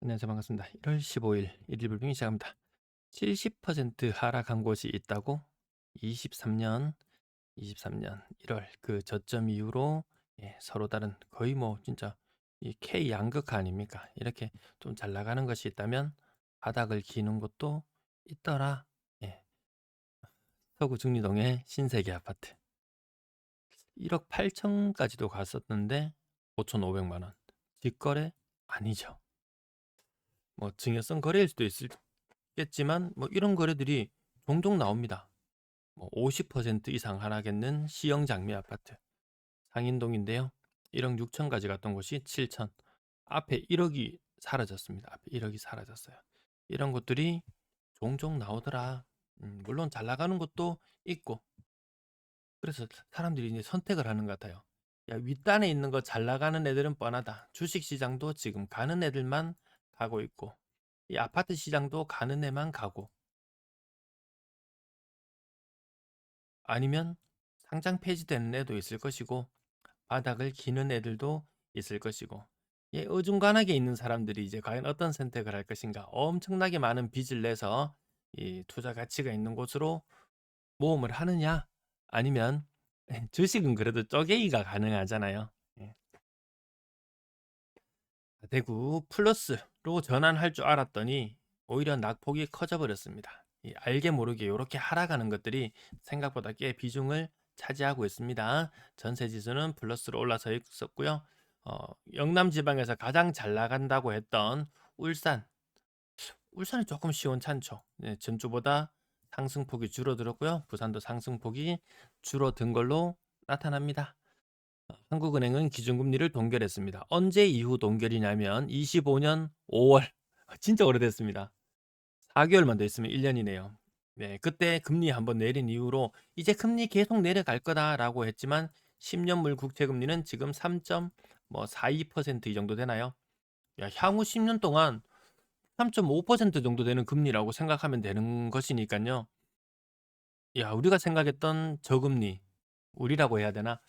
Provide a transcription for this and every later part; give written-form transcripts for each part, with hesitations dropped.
안녕하세요. 반갑습니다. 1월 15일 일일 불빙이 시작합니다. 70% 하락한 곳이 있다고 23년 1월 그 저점 이후로 서로 다른 거의 뭐 진짜 이 K 양극화 아닙니까? 이렇게 좀 잘 나가는 것이 있다면 바닥을 기는 곳도 있더라. 예, 서구 중리동의 신세계 아파트 1억 8천까지도 갔었는데 5,500만 원. 직거래 아니죠. 뭐 증여성 거래일 수도 있겠지만 뭐 이런 거래들이 종종 나옵니다. 뭐 50% 이상 하락했는 시형 장미 아파트 상인동인데요. 1억 6천까지 갔던 곳이 7천. 앞에 1억이 사라졌습니다. 앞에 1억이 사라졌어요. 이런 것들이 종종 나오더라. 물론 잘 나가는 것도 있고. 그래서 사람들이 이제 선택을 하는 것 같아요. 야, 윗단에 있는 거 잘 나가는 애들은 뻔하다. 주식 시장도 지금 가는 애들만 가고 있고, 이 아파트 시장도 가는 애만 가고, 아니면 상장 폐지되는 애도 있을 것이고 바닥을 기는 애들도 있을 것이고 어중간하게 있는 사람들이 이제 과연 어떤 선택을 할 것인가. 엄청나게 많은 빚을 내서 이 투자 가치가 있는 곳으로 모험을 하느냐 아니면 주식은 그래도 쪼개기가 가능하잖아요. 예. 대구 플러스로 전환할 줄 알았더니 오히려 낙폭이 커져 버렸습니다. 알게 모르게 이렇게 하락하는 것들이 생각보다 꽤 비중을 차지하고 있습니다. 전세 지수는 플러스로 올라서 있었고요. 영남 지방에서 가장 잘 나간다고 했던 울산, 울산이 조금 시원찮죠. 전주보다 상승폭이 줄어들었고요. 부산도 상승폭이 줄어든 걸로 나타납니다. 한국은행은 기준금리를 동결했습니다. 언제 이후 동결이냐면 25년 5월. 진짜 오래됐습니다. 4개월만 더 있으면 1년이네요. 네, 그때 금리 한번 내린 이후로 이제 금리 계속 내려갈 거다라고 했지만 10년물 국채 금리는 지금 3.42%이 정도 되나요? 야, 향후 10년 동안 3.5% 정도 되는 금리라고 생각하면 되는 것이니까요. 야, 우리가 생각했던 저금리, 우리라고 해야 되나?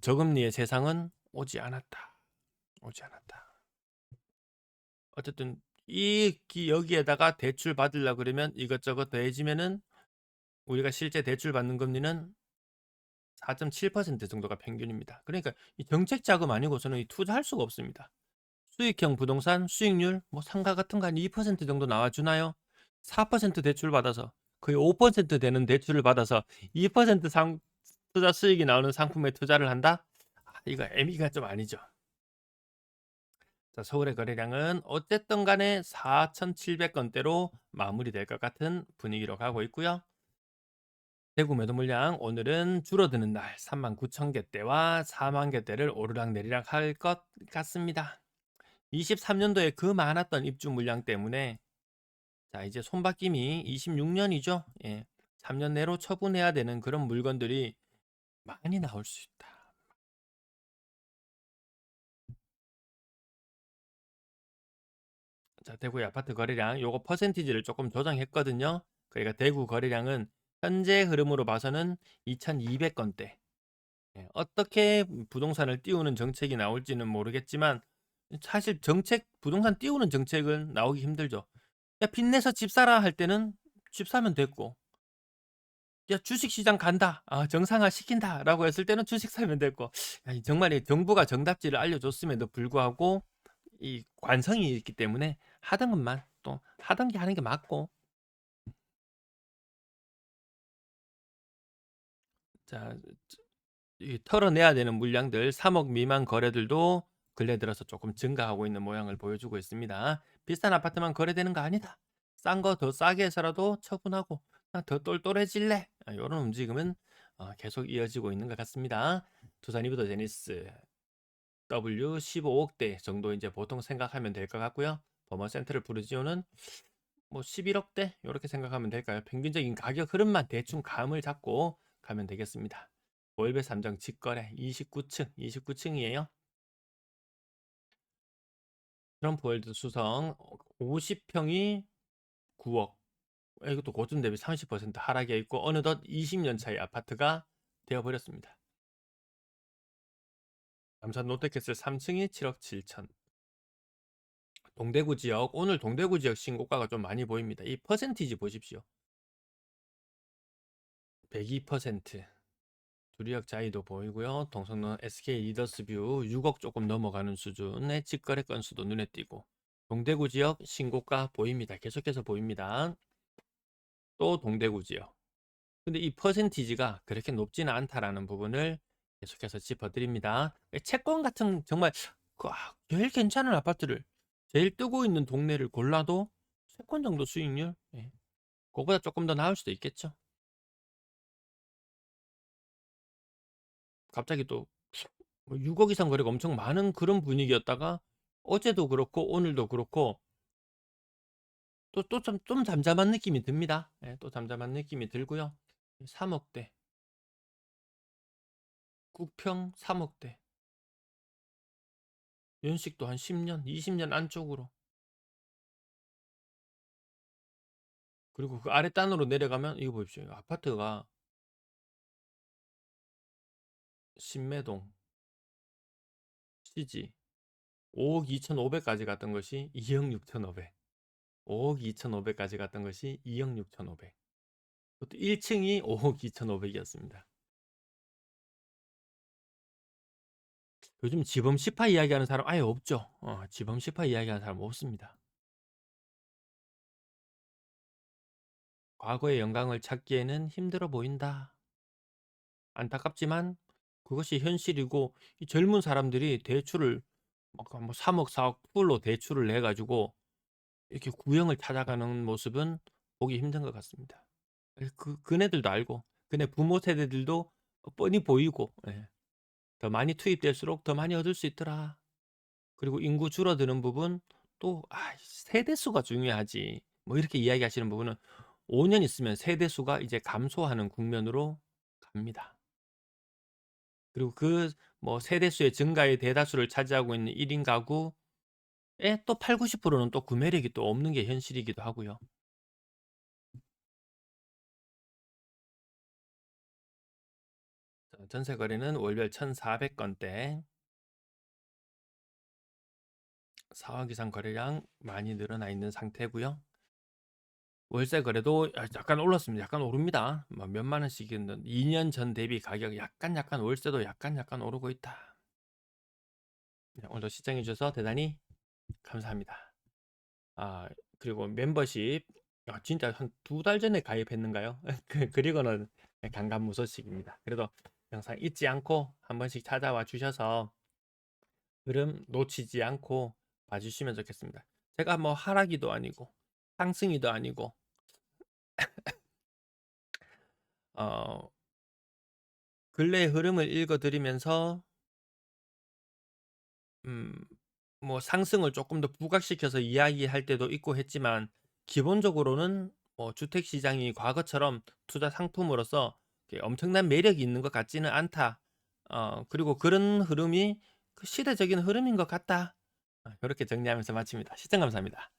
저금리의 세상은 오지 않았다. 오지 않았다. 어쨌든 여기에다가 대출 받으려 그러면 이것저것 더해지면은 우리가 실제 대출 받는 금리는 4.7% 정도가 평균입니다. 그러니까 이 정책 자금 아니고서는 투자할 수가 없습니다. 수익형 부동산 수익률 뭐 상가 같은 거 한 2% 정도 나와주나요? 4% 대출 받아서 거의 5% 되는 대출을 받아서 2% 투자 수익이 나오는 상품에 투자를 한다? 이거 애미가 좀 아니죠. 자, 서울의 거래량은 어쨌든 간에 4,700건대로 마무리될 것 같은 분위기로 가고 있고요. 대구 매도 물량 오늘은 줄어드는 날 39,000개대와 40,000개대를 오르락내리락 할 것 같습니다. 23년도에 그 많았던 입주 물량 때문에 자, 이제 손바뀜이 26년이죠. 예. 3년 내로 처분해야 되는 그런 물건들이 많이 나올 수 있다. 자, 대구의 아파트 거래량 요거 퍼센티지를 조금 조정했거든요. 그러니까 대구 거래량은 현재 흐름으로 봐서는 2,200건대. 어떻게 부동산을 띄우는 정책이 나올지는 모르겠지만 사실 부동산 띄우는 정책은 나오기 힘들죠. 야, 빚내서 집 사라 할 때는 집 사면 됐고, 야, 주식시장 간다, 정상화 시킨다라고 했을 때는 주식 사면 됐고, 야, 정말 정부가 정답지를 알려줬음에도 불구하고 이 관성이 있기 때문에 하던 것만 또 하던 게 하는 게 맞고. 자, 이 털어내야 되는 물량들 3억 미만 거래들도 근래 들어서 조금 증가하고 있는 모양을 보여주고 있습니다. 비싼 아파트만 거래되는 거 아니다. 싼 거 더 싸게 해서라도 처분하고 나 더 똘똘해질래. 이런 움직임은 계속 이어지고 있는 것 같습니다. 두산 이브더 제니스 W 15억대 정도 이제 보통 생각하면 될 것 같고요. 버머 센트럴 브루지오는 뭐 11억대 이렇게 생각하면 될까요? 평균적인 가격 흐름만 대충 감을 잡고 가면 되겠습니다. 월배 3정 직거래 29층이에요. 트럼프 월드 수성 50평이 9억. 이것도 고점 대비 30% 하락해 있고 어느덧 20년 차의 아파트가 되어버렸습니다. 남산 롯데캐슬 3층이 7억 7천. 동대구 지역, 오늘 동대구 지역 신고가가 좀 많이 보입니다. 이 퍼센티지 보십시오. 102%. 두리역 자이도 보이고요. 동성로 SK 리더스뷰 6억 조금 넘어가는 수준의 직거래 건수도 눈에 띄고 동대구 지역 신고가 보입니다. 계속해서 보입니다. 또 동대구 지역. 근데 이 퍼센티지가 그렇게 높지는 않다라는 부분을 계속해서 짚어드립니다. 채권 같은 정말 제일 괜찮은 아파트를 제일 뜨고 있는 동네를 골라도 채권 정도 수익률 그거보다 조금 더 나을 수도 있겠죠. 갑자기 또 6억 이상 거래가 엄청 많은 그런 분위기였다가 어제도 그렇고 오늘도 그렇고 또 좀 잠잠한 느낌이 듭니다. 또 잠잠한 느낌이 들고요. 3억대 국평 3억대 연식도 한 10년 20년 안쪽으로 그리고 그 아래 단으로 내려가면 이거 보십시오. 아파트가 신매동 CG 5억 2,500까지 갔던 것이 2억 6,500 5억 2,500까지 갔던 것이 2억 6,500 그것도 1층이 5억 2,500이었습니다. 요즘 지범 10파 이야기하는 사람 아예 없죠. 지범 10파 이야기하는 사람 없습니다. 과거의 영광을 찾기에는 힘들어 보인다. 안타깝지만 그것이 현실이고 이 젊은 사람들이 대출을 막 3억 4억 풀로 대출을 내 가지고 이렇게 구형을 찾아가는 모습은 보기 힘든 것 같습니다. 그네들도 알고 그네 부모 세대들도 뻔히 보이고 더 많이 투입될수록 더 많이 얻을 수 있더라. 그리고 인구 줄어드는 부분 또 세대수가 중요하지 뭐 이렇게 이야기하시는 부분은 5년 있으면 세대수가 이제 감소하는 국면으로 갑니다. 그리고 그 뭐 세대수의 증가의 대다수를 차지하고 있는 1인 가구의 또 80~90%는 또 구매력이 또 없는 게 현실이기도 하고요. 전세 거래는 월별 1,400건대 4억 이상 거래량 많이 늘어나 있는 상태고요. 월세 거래도 약간 올랐습니다. 약간 오릅니다. 뭐 몇만 원씩은 2년 전 대비 가격 약간 월세도 약간 오르고 있다. 오늘도 시청해 주셔서 대단히 감사합니다. 그리고 멤버십 진짜 한 2달 전에 가입했는가요? 그리고는 강간무소식입니다. 그래도 영상 잊지 않고 한 번씩 찾아와 주셔서 흐름 놓치지 않고 봐주시면 좋겠습니다. 제가 뭐 하락이도 아니고 상승이도 아니고 어, 근래의 흐름을 읽어드리면서 뭐 상승을 조금 더 부각시켜서 이야기할 때도 있고 했지만 기본적으로는 주택 시장이 과거처럼 투자 상품으로서 엄청난 매력이 있는 것 같지는 않다. 그리고 그런 흐름이 그 시대적인 흐름인 것 같다. 이렇게 정리하면서 마칩니다. 시청 감사합니다.